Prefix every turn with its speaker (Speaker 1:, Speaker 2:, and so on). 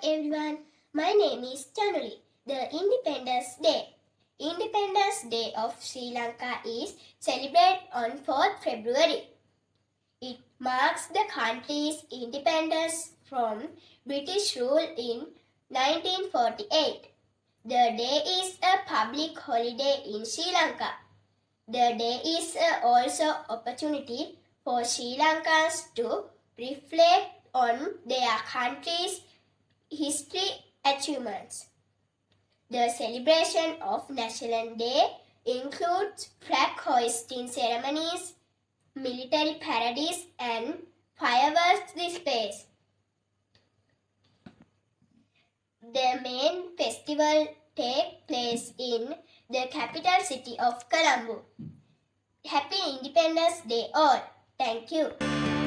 Speaker 1: everyone, my name is Chanuli. The Independence Day. Independence Day of Sri Lanka is celebrated on 4th February. It marks the country's independence from British rule in 1948. The day is a public holiday in Sri Lanka. The day is also opportunity for Sri Lankans to reflect on their country's history achievements. The celebration of National Day includes flag hoisting ceremonies, military parades, and fireworks displays. The main festival takes place in the capital city of Colombo. Happy Independence Day all! Thank you.